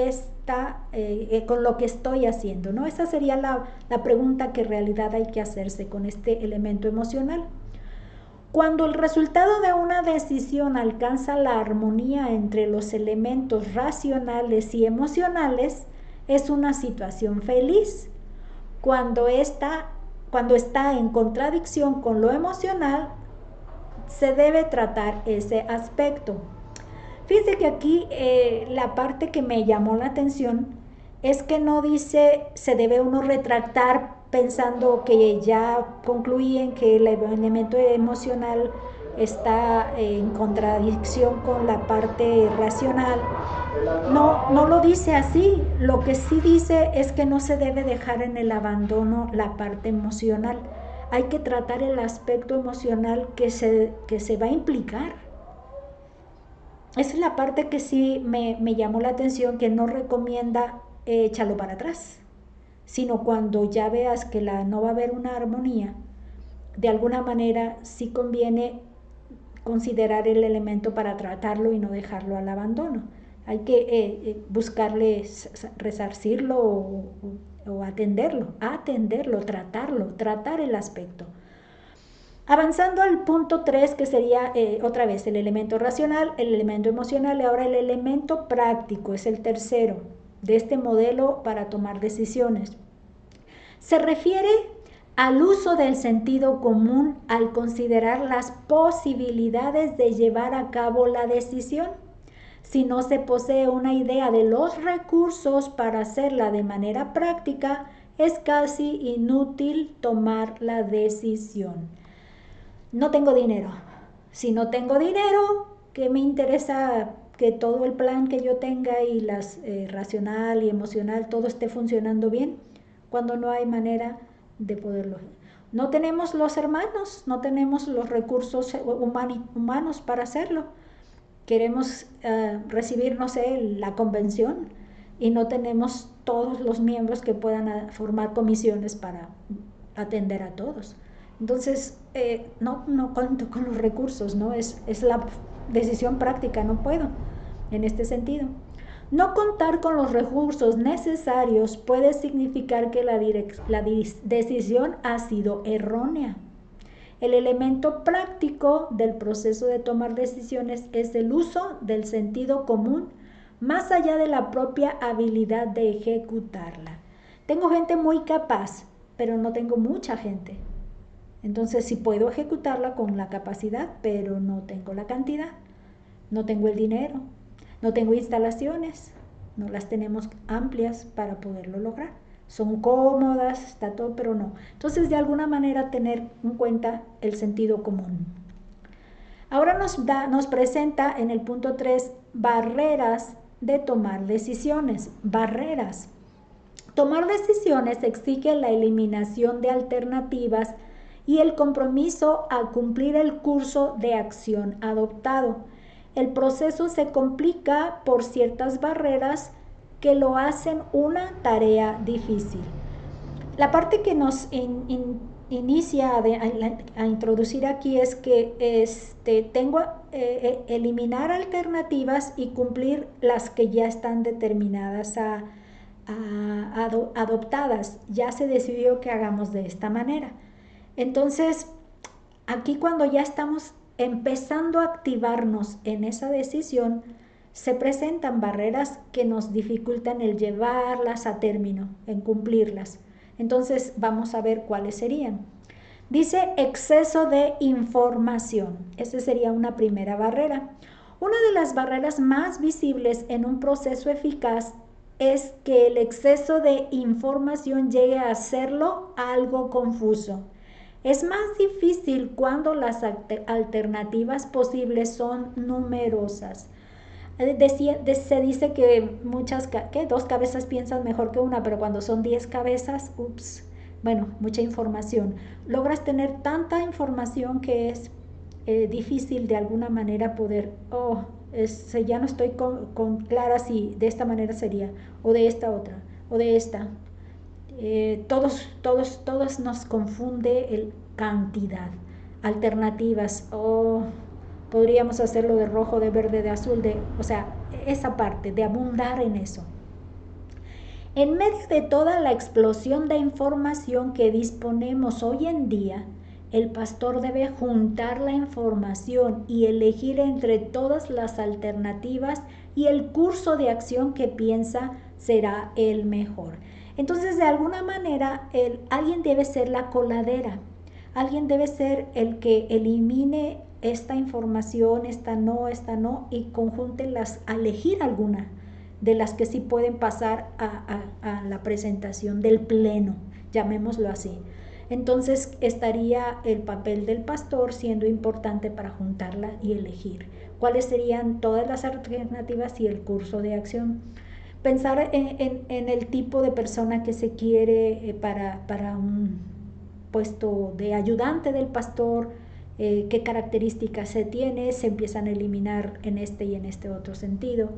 Speaker 1: con lo que estoy haciendo, ¿no? Esa sería la pregunta que en realidad hay que hacerse con este elemento emocional. Cuando el resultado de una decisión alcanza la armonía entre los elementos racionales y emocionales, es una situación feliz. Cuando está en contradicción con lo emocional, se debe tratar ese aspecto. Fíjense que aquí la parte que me llamó la atención es que no dice se debe uno retractar pensando que ya concluí en que el elemento emocional está en contradicción con la parte racional. No lo dice así. Lo que sí dice es que no se debe dejar en el abandono la parte emocional. Hay que tratar el aspecto emocional que se va a implicar. Esa es la parte que sí me llamó la atención, que no recomienda échalo para atrás, sino cuando ya veas que no va a haber una armonía, de alguna manera sí conviene considerar el elemento para tratarlo y no dejarlo al abandono. Hay que buscarle resarcirlo o atenderlo, tratar el aspecto. Avanzando al punto 3, que sería otra vez el elemento racional, el elemento emocional y ahora el elemento práctico, es el tercero de este modelo para tomar decisiones. Se refiere al uso del sentido común al considerar las posibilidades de llevar a cabo la decisión. Si no se posee una idea de los recursos para hacerla de manera práctica, es casi inútil tomar la decisión. No tengo dinero. Si no tengo dinero, ¿qué me interesa que todo el plan que yo tenga y las racional y emocional todo esté funcionando bien cuando no hay manera de poderlo? No tenemos los hermanos, no tenemos los recursos humanos para hacerlo. Queremos recibir, no sé, la convención y no tenemos todos los miembros que puedan formar comisiones para atender a todos. Entonces, no cuento con los recursos, ¿no? Es la decisión práctica, no puedo en este sentido. No contar con los recursos necesarios puede significar que la decisión ha sido errónea. El elemento práctico del proceso de tomar decisiones es el uso del sentido común más allá de la propia habilidad de ejecutarla. Tengo gente muy capaz, pero no tengo mucha gente. Entonces sí puedo ejecutarla con la capacidad, pero no tengo la cantidad, no tengo el dinero, no tengo instalaciones, no las tenemos amplias para poderlo lograr. Son cómodas, está todo, pero no. Entonces, de alguna manera, tener en cuenta el sentido común. Ahora nos presenta en el punto 3 barreras de tomar decisiones. Barreras. Tomar decisiones exige la eliminación de alternativas y el compromiso a cumplir el curso de acción adoptado. El proceso se complica por ciertas barreras que lo hacen una tarea difícil. La parte que nos inicia a introducir aquí es que tengo eliminar alternativas y cumplir las que ya están determinadas adoptadas. Ya se decidió que hagamos de esta manera. Entonces, aquí cuando ya estamos empezando a activarnos en esa decisión, se presentan barreras que nos dificultan el llevarlas a término, en cumplirlas. Entonces, vamos a ver cuáles serían. Dice exceso de información. Esa sería una primera barrera. Una de las barreras más visibles en un proceso eficaz es que el exceso de información llegue a hacerlo algo confuso. Es más difícil cuando las alternativas posibles son numerosas. Se dice que dos cabezas piensan mejor que una, pero cuando son 10 cabezas, mucha información. Logras tener tanta información que es difícil de alguna manera poder, ya no estoy clara si de esta manera sería, o de esta otra, o de esta. Todos nos confunde el cantidad, alternativas, podríamos hacerlo de rojo, de verde, de azul, o sea, esa parte, de abundar en eso. En medio de toda la explosión de información que disponemos hoy en día, el pastor debe juntar la información y elegir entre todas las alternativas y el curso de acción que piensa será el mejor. Entonces, de alguna manera, alguien debe ser la coladera, alguien debe ser el que elimine esta información, esta no, y conjúntelas a elegir alguna de las que sí pueden pasar a la presentación del pleno, llamémoslo así. Entonces estaría el papel del pastor siendo importante para juntarla y elegir cuáles serían todas las alternativas y el curso de acción. Pensar en el tipo de persona que se quiere para un puesto de ayudante del pastor, qué características se tiene, se empiezan a eliminar en este y en este otro sentido.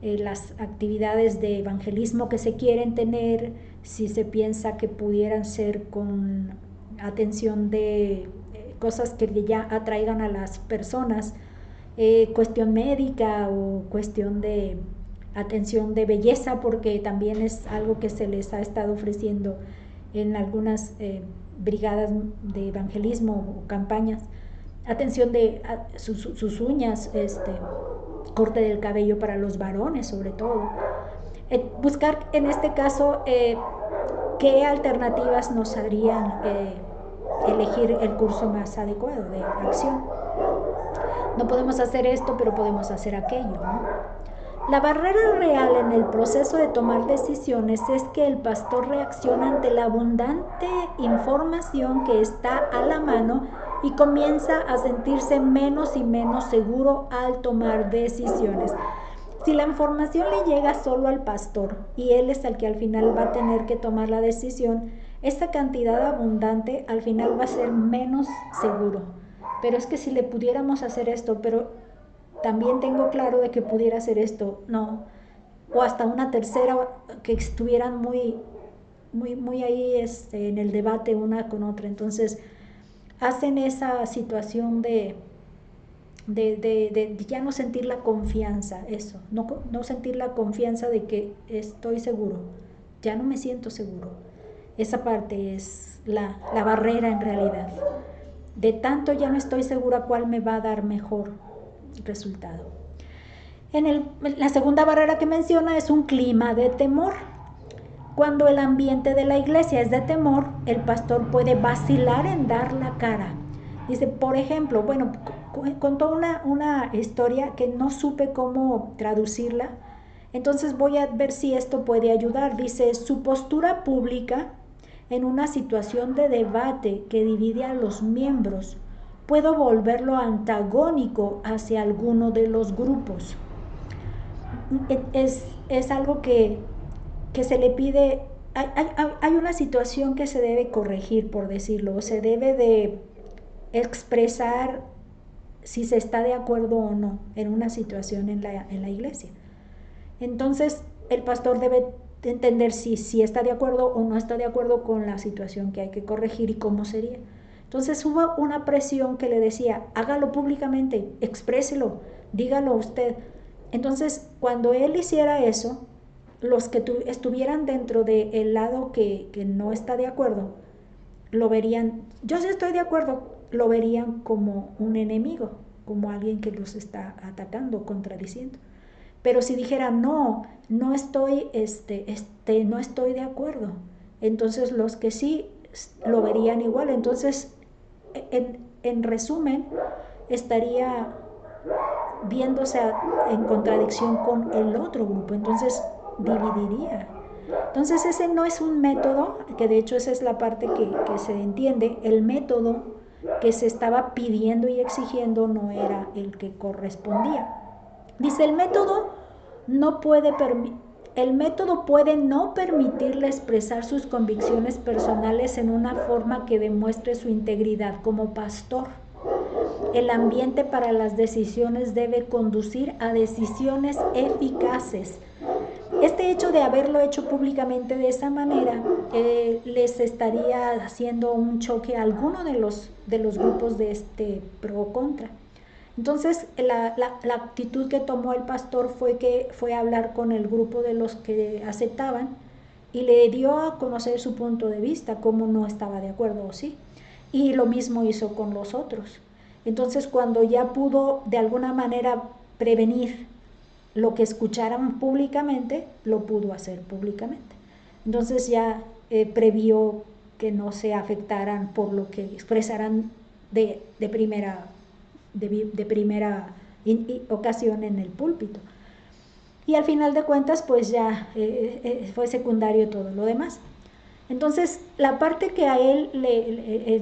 Speaker 1: Las actividades de evangelismo que se quieren tener, si se piensa que pudieran ser con atención de cosas que ya atraigan a las personas, cuestión médica o cuestión de atención de belleza, porque también es algo que se les ha estado ofreciendo en algunas brigadas de evangelismo o campañas, atención de sus uñas, corte del cabello para los varones sobre todo. Buscar en este caso qué alternativas nos harían elegir el curso más adecuado de acción. No podemos hacer esto, pero podemos hacer aquello, ¿no? La barrera real en el proceso de tomar decisiones es que el pastor reacciona ante la abundante información que está a la mano y comienza a sentirse menos y menos seguro al tomar decisiones. Si la información le llega solo al pastor y él es el que al final va a tener que tomar la decisión, esa cantidad abundante al final va a ser menos seguro. Pero es que si le pudiéramos hacer esto, pero también tengo claro de que pudiera hacer esto, no, o hasta una tercera, que estuvieran muy ahí en el debate una con otra. Entonces hacen esa situación de ya no sentir la confianza, eso, no sentir la confianza de que estoy seguro, ya no me siento seguro. Esa parte es la barrera en realidad. De tanto ya no estoy segura cuál me va a dar mejor resultado. La segunda barrera que menciona es un clima de temor. Cuando el ambiente de la iglesia es de temor, el pastor puede vacilar en dar la cara. Dice, por ejemplo, bueno, contó una historia que no supe cómo traducirla, entonces voy a ver si esto puede ayudar. Dice, su postura pública en una situación de debate que divide a los miembros puede volverlo antagónico hacia alguno de los grupos. Es algo que se le pide. Hay una situación que se debe corregir, por decirlo, se debe de expresar si se está de acuerdo o no en una situación en la iglesia. Entonces el pastor debe entender si está de acuerdo o no está de acuerdo con la situación que hay que corregir y cómo sería. Entonces hubo una presión que le decía, hágalo públicamente, expréselo, dígalo usted. Entonces cuando él hiciera eso, los que estuvieran dentro del lado que no está de acuerdo, lo verían, yo sí estoy de acuerdo, lo verían como un enemigo, como alguien que los está atacando, contradiciendo. Pero si dijera, no estoy, no estoy de acuerdo, entonces los que sí lo verían igual. Entonces, en resumen, estaría viéndose en contradicción con el otro grupo, entonces dividiría. Entonces ese no es un método, que de hecho esa es la parte que se entiende, el método que se estaba pidiendo y exigiendo no era el que correspondía. Dice, el método puede no permitirle expresar sus convicciones personales en una forma que demuestre su integridad como pastor. El ambiente para las decisiones debe conducir a decisiones eficaces. Este hecho de haberlo hecho públicamente de esa manera les estaría haciendo un choque a alguno de los grupos de pro o contra. Entonces, la actitud que tomó el pastor fue a hablar con el grupo de los que aceptaban y le dio a conocer su punto de vista, cómo no estaba de acuerdo o sí. Y lo mismo hizo con los otros. Entonces, cuando ya pudo de alguna manera prevenir lo que escucharan públicamente, lo pudo hacer públicamente. Entonces ya previó que no se afectaran por lo que expresaran de primera ocasión en el púlpito. Y al final de cuentas, pues ya fue secundario todo lo demás. Entonces, la parte que a él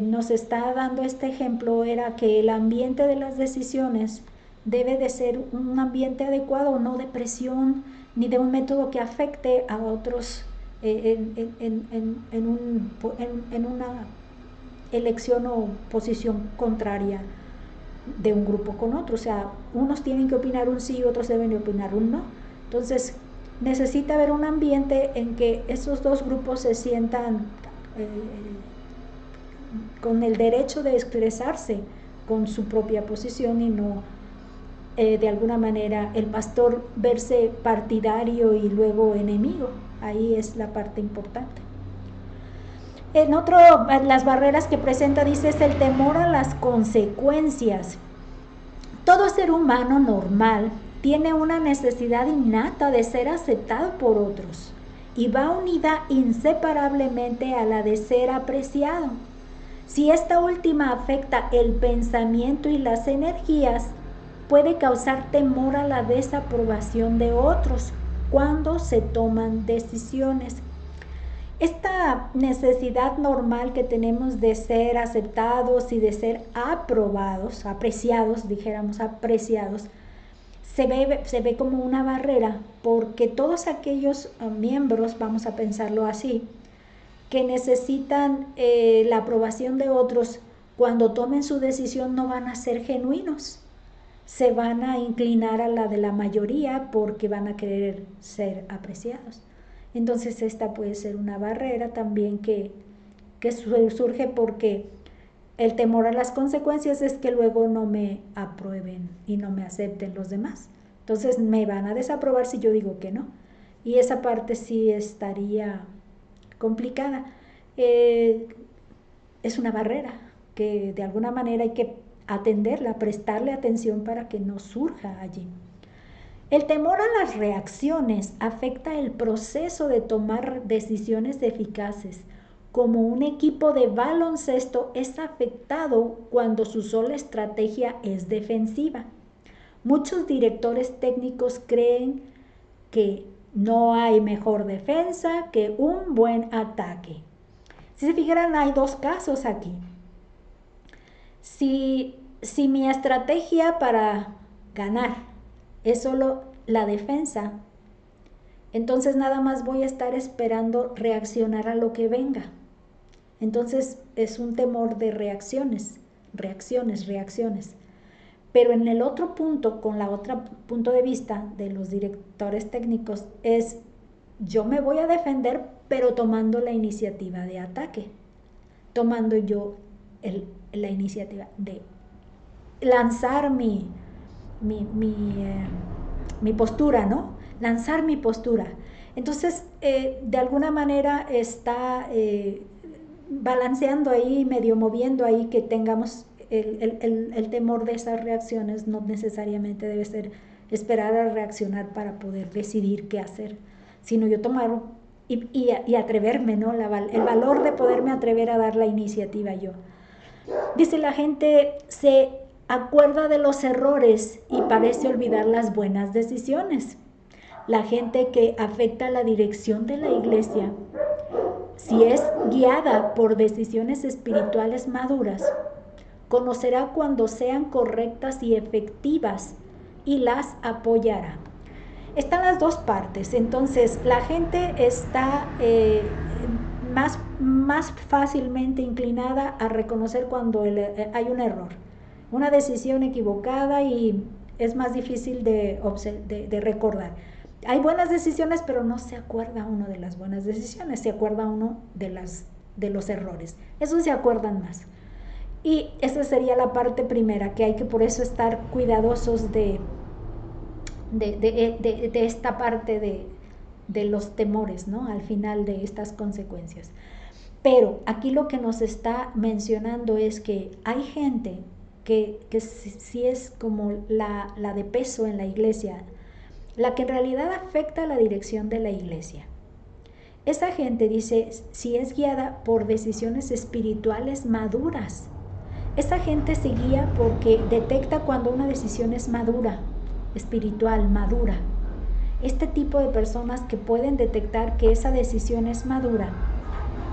Speaker 1: nos está dando este ejemplo era que el ambiente de las decisiones debe de ser un ambiente adecuado, no de presión, ni de un método que afecte a otros en una elección o posición contraria de un grupo con otro. O sea, unos tienen que opinar un sí y otros deben de opinar un no. Entonces, necesita haber un ambiente en que esos dos grupos se sientan con el derecho de expresarse con su propia posición y no de alguna manera el pastor verse partidario y luego enemigo. Ahí es la parte importante. En otro, las barreras que presenta, dice, es el temor a las consecuencias. Todo ser humano normal tiene una necesidad innata de ser aceptado por otros y va unida inseparablemente a la de ser apreciado. Si esta última afecta el pensamiento y las energías, puede causar temor a la desaprobación de otros cuando se toman decisiones. Esta necesidad normal que tenemos de ser aceptados y de ser aprobados, apreciados, dijéramos apreciados, se ve como una barrera, porque todos aquellos miembros, vamos a pensarlo así, que necesitan la aprobación de otros, cuando tomen su decisión no van a ser genuinos, se van a inclinar a la de la mayoría porque van a querer ser apreciados. Entonces esta puede ser una barrera también que surge porque el temor a las consecuencias es que luego no me aprueben y no me acepten los demás. Entonces me van a desaprobar si yo digo que no. Y esa parte sí estaría complicada. Es una barrera que de alguna manera hay que atenderla, prestarle atención para que no surja allí. El temor a las reacciones afecta el proceso de tomar decisiones eficaces. Como un equipo de baloncesto es afectado cuando su sola estrategia es defensiva. Muchos directores técnicos creen que no hay mejor defensa que un buen ataque. Si se fijaran, hay dos casos aquí. Si mi estrategia para ganar es solo la defensa, entonces nada más voy a estar esperando reaccionar a lo que venga. Entonces es un temor de reacciones. Pero en el otro punto, con la otra punto de vista de los directores técnicos, es yo me voy a defender, pero tomando la iniciativa de ataque, tomando yo la iniciativa de lanzar mi postura, ¿no? Lanzar mi postura. Entonces, de alguna manera está balanceando ahí, medio moviendo ahí que tengamos el temor de esas reacciones. No necesariamente debe ser esperar a reaccionar para poder decidir qué hacer, sino yo tomar y atreverme, ¿no? El valor de poderme atrever a dar la iniciativa yo. Dice, la gente se acuerda de los errores y parece olvidar las buenas decisiones. La gente que afecta la dirección de la iglesia, si es guiada por decisiones espirituales maduras, conocerá cuando sean correctas y efectivas y las apoyará. Están las dos partes. Entonces, la gente está más fácilmente inclinada a reconocer cuando hay un error, una decisión equivocada, y es más difícil de recordar. Hay buenas decisiones, pero no se acuerda uno de las buenas decisiones, se acuerda uno de los errores. Eso se acuerdan más. Y esa sería la parte primera, que hay que por eso estar cuidadosos de esta parte de los temores, ¿no? Al final de estas consecuencias. Pero aquí lo que nos está mencionando es que hay gente que sí es como la de peso en la iglesia, la que en realidad afecta la dirección de la iglesia. Esa gente, dice, si es guiada por decisiones espirituales maduras. Esa gente se guía porque detecta cuando una decisión es madura, espiritual, madura. Este tipo de personas que pueden detectar que esa decisión es madura,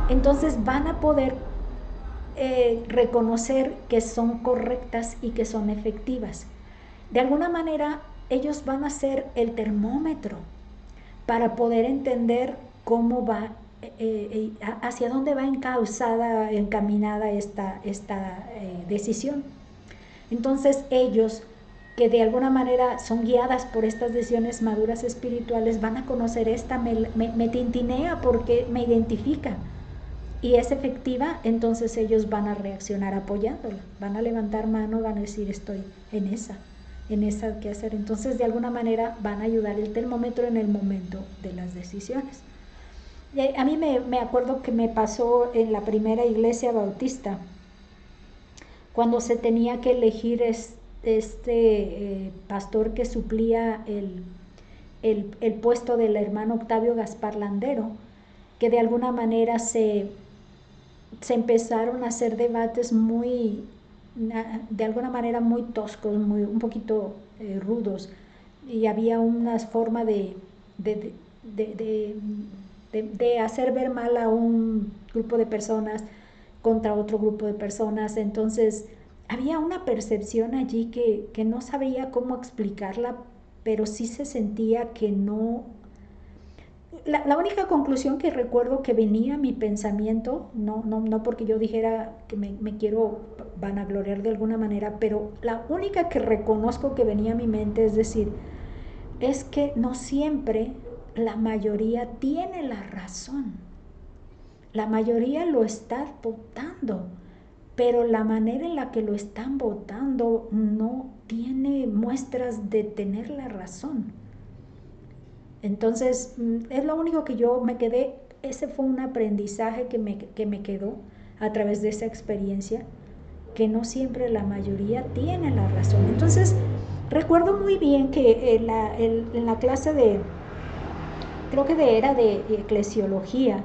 Speaker 1: entonces van a poder reconocer que son correctas y que son efectivas. De alguna manera, ellos van a ser el termómetro para poder entender cómo va, hacia dónde va encaminada esta decisión. Entonces ellos, que de alguna manera son guiadas por estas decisiones maduras espirituales, van a conocer esta, me tintinea porque me identifica y es efectiva, entonces ellos van a reaccionar apoyándola, van a levantar mano, van a decir estoy en esa que hacer. Entonces de alguna manera van a ayudar el termómetro en el momento de las decisiones. Y a mí me acuerdo que me pasó en la primera iglesia bautista, cuando se tenía que elegir pastor que suplía el puesto del hermano Octavio Gaspar Landero, que de alguna manera se empezaron a hacer debates de alguna manera muy toscos, un poquito rudos, y había una forma de hacer ver mal a un grupo de personas contra otro grupo de personas. Entonces había una percepción allí que no sabía cómo explicarla, pero sí se sentía que no. La única conclusión que recuerdo que venía a mi pensamiento, no porque yo dijera que me quiero vanagloriar de alguna manera, pero la única que reconozco que venía a mi mente es decir, es que no siempre la mayoría tiene la razón. La mayoría lo está votando, pero la manera en la que lo están votando no tiene muestras de tener la razón. Entonces, es lo único que yo me quedé, ese fue un aprendizaje que me quedó a través de esa experiencia, que no siempre la mayoría tiene la razón. Entonces, recuerdo muy bien que en la clase creo que era de eclesiología,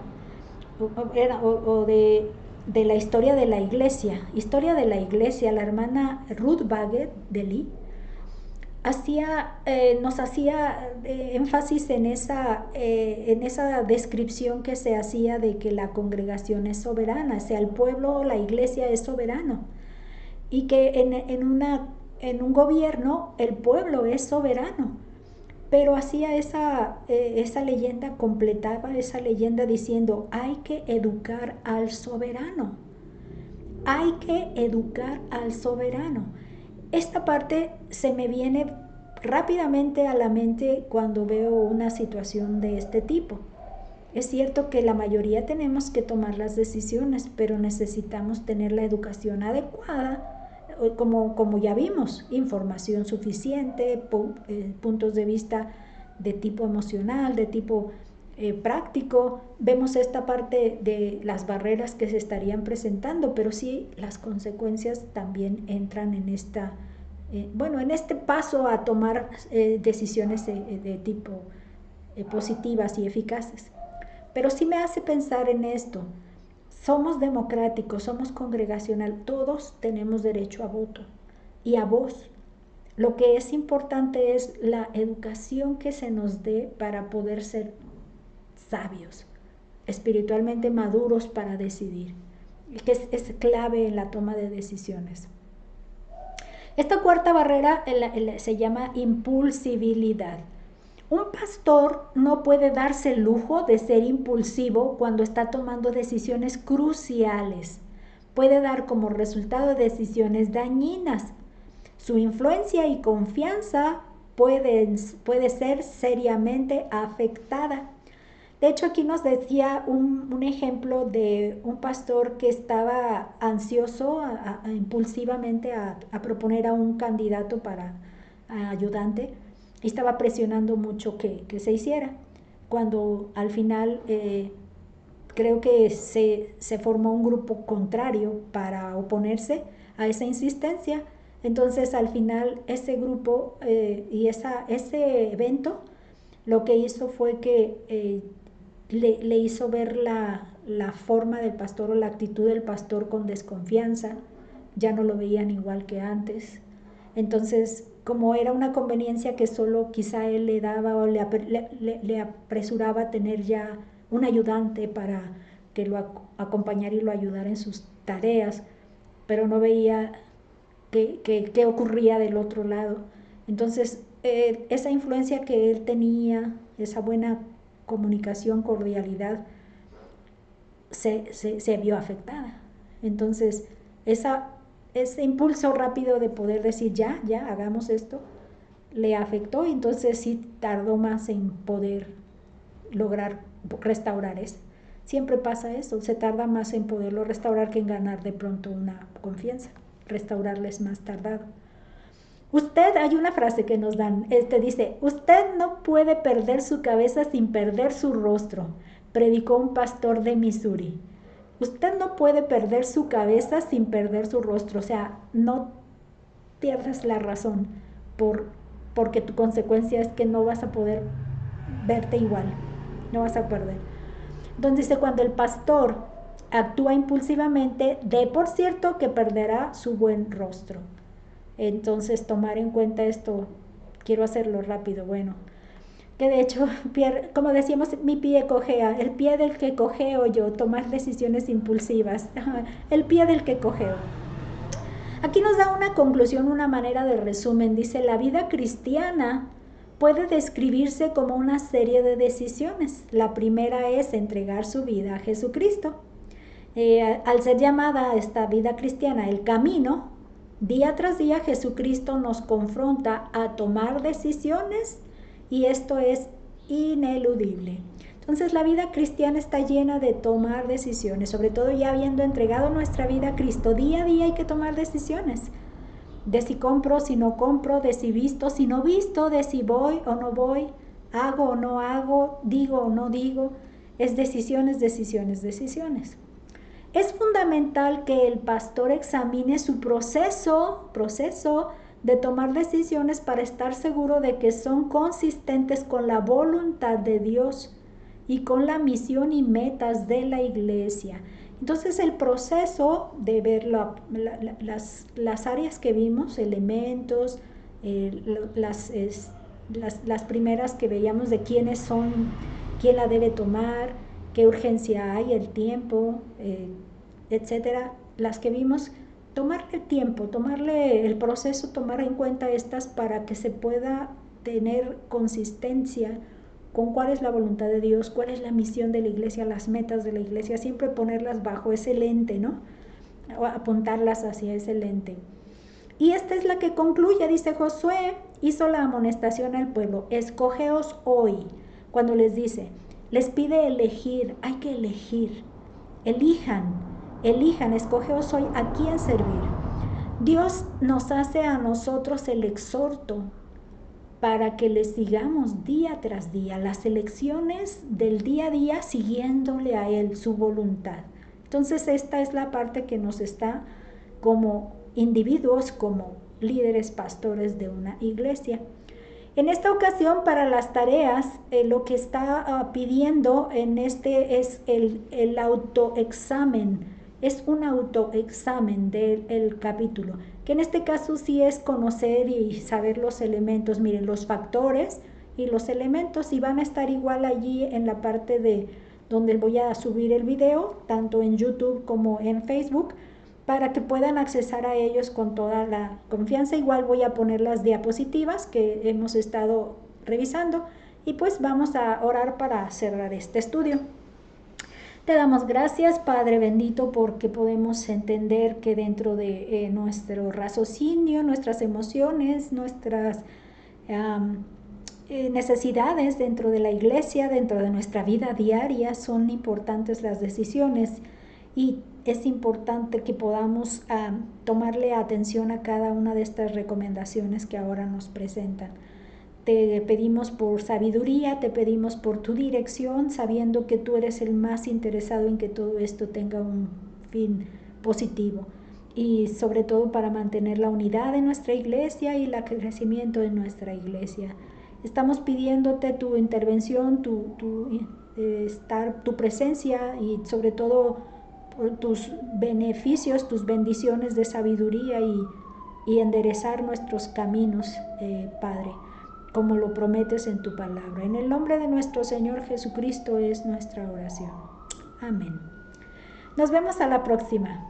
Speaker 1: o de la historia de la iglesia, la hermana Ruth Baget de Lee, nos hacía énfasis en esa descripción que se hacía de que la congregación es soberana, o sea, el pueblo, la iglesia es soberano, y que en un gobierno el pueblo es soberano. Pero hacía esa leyenda, completaba esa leyenda diciendo, hay que educar al soberano. Hay que educar al soberano. Esta parte se me viene rápidamente a la mente cuando veo una situación de este tipo. Es cierto que la mayoría tenemos que tomar las decisiones, pero necesitamos tener la educación adecuada, como ya vimos, información suficiente, puntos de vista de tipo emocional, de tipo práctico. Vemos esta parte de las barreras que se estarían presentando, pero sí las consecuencias también entran en en este paso a tomar decisiones de tipo positivas y eficaces. Pero sí me hace pensar en esto. Somos democráticos, somos congregacional, todos tenemos derecho a voto y a voz. Lo que es importante es la educación que se nos dé para poder ser sabios, espiritualmente maduros para decidir, que es clave en la toma de decisiones. Esta cuarta barrera se llama impulsibilidad. Un pastor no puede darse el lujo de ser impulsivo cuando está tomando decisiones cruciales. Puede dar como resultado decisiones dañinas. Su influencia y confianza puede ser seriamente afectada. De hecho, aquí nos decía un ejemplo de un pastor que estaba ansioso impulsivamente a proponer a un candidato para ayudante y estaba presionando mucho que se hiciera. Cuando al final creo que se formó un grupo contrario para oponerse a esa insistencia. Entonces al final ese grupo y ese evento lo que hizo fue que le hizo ver la forma del pastor o la actitud del pastor con desconfianza, ya no lo veían igual que antes. Entonces, como era una conveniencia que solo quizá él le daba o le apresuraba a tener ya un ayudante para que lo acompañara y lo ayudara en sus tareas, pero no veía qué ocurría del otro lado. Entonces, esa influencia que él tenía, esa buena comunicación, cordialidad, se vio afectada. Entonces, ese impulso rápido de poder decir ya, hagamos esto, le afectó y entonces sí tardó más en poder lograr restaurar eso. Siempre pasa eso, se tarda más en poderlo restaurar que en ganar de pronto una confianza. Restaurarles más tardado. Usted, hay una frase que nos dan, dice, usted no puede perder su cabeza sin perder su rostro, predicó un pastor de Missouri. Usted no puede perder su cabeza sin perder su rostro, o sea, no pierdas la razón porque tu consecuencia es que no vas a poder verte igual, no vas a perder. Entonces dice, cuando el pastor actúa impulsivamente, de por cierto que perderá su buen rostro. Entonces tomar en cuenta esto, quiero hacerlo rápido, bueno, que de hecho, como decíamos, mi pie cojea, el pie del que cojeo yo, tomar decisiones impulsivas, el pie del que cojeo. Aquí nos da una conclusión, una manera de resumen, dice, la vida cristiana puede describirse como una serie de decisiones. La primera es entregar su vida a Jesucristo. Al ser llamada esta vida cristiana el camino, día tras día Jesucristo nos confronta a tomar decisiones y esto es ineludible. Entonces la vida cristiana está llena de tomar decisiones, sobre todo ya habiendo entregado nuestra vida a Cristo, día a día hay que tomar decisiones. De si compro, si no compro, de si visto, si no visto, de si voy o no voy, hago o no hago, digo o no digo. Es decisiones, decisiones, decisiones. Es fundamental que el pastor examine su proceso de tomar decisiones para estar seguro de que son consistentes con la voluntad de Dios y con la misión y metas de la iglesia. Entonces el proceso de ver las áreas que vimos, elementos, las primeras que veíamos de quiénes son, quién la debe tomar, qué urgencia hay, el tiempo, etcétera, las que vimos, tomarle tiempo, tomarle el proceso, tomar en cuenta estas para que se pueda tener consistencia con cuál es la voluntad de Dios, cuál es la misión de la iglesia, las metas de la iglesia, siempre ponerlas bajo ese lente, ¿no? O apuntarlas hacia ese lente. Y esta es la que concluye, dice Josué, hizo la amonestación al pueblo, escogeos hoy, cuando les dice, les pide elegir, hay que elegir, elijan, escogeos hoy a quién servir. Dios nos hace a nosotros el exhorto para que le sigamos día tras día, las elecciones del día a día siguiéndole a Él, su voluntad. Entonces esta es la parte que nos está como individuos, como líderes pastores de una iglesia. En esta ocasión, para las tareas, lo que está pidiendo en este es el autoexamen, es un autoexamen del capítulo, que en este caso sí es conocer y saber los elementos, miren, los factores y los elementos, y van a estar igual allí en la parte de donde voy a subir el video, tanto en YouTube como en Facebook, para que puedan accesar a ellos con toda la confianza. Igual voy a poner las diapositivas que hemos estado revisando y pues vamos a orar para cerrar este estudio. Te damos gracias, Padre bendito, porque podemos entender que dentro de nuestro raciocinio, nuestras emociones, nuestras necesidades dentro de la iglesia, dentro de nuestra vida diaria. Son importantes las decisiones y es importante que podamos tomarle atención a cada una de estas recomendaciones que ahora nos presentan. Te pedimos por sabiduría, te pedimos por tu dirección, sabiendo que tú eres el más interesado en que todo esto tenga un fin positivo y sobre todo para mantener la unidad de nuestra iglesia y el crecimiento de nuestra iglesia. Estamos pidiéndote tu intervención, tu presencia y sobre todo por tus beneficios, tus bendiciones de sabiduría y enderezar nuestros caminos, Padre, como lo prometes en tu palabra. En el nombre de nuestro Señor Jesucristo es nuestra oración. Amén. Nos vemos a la próxima.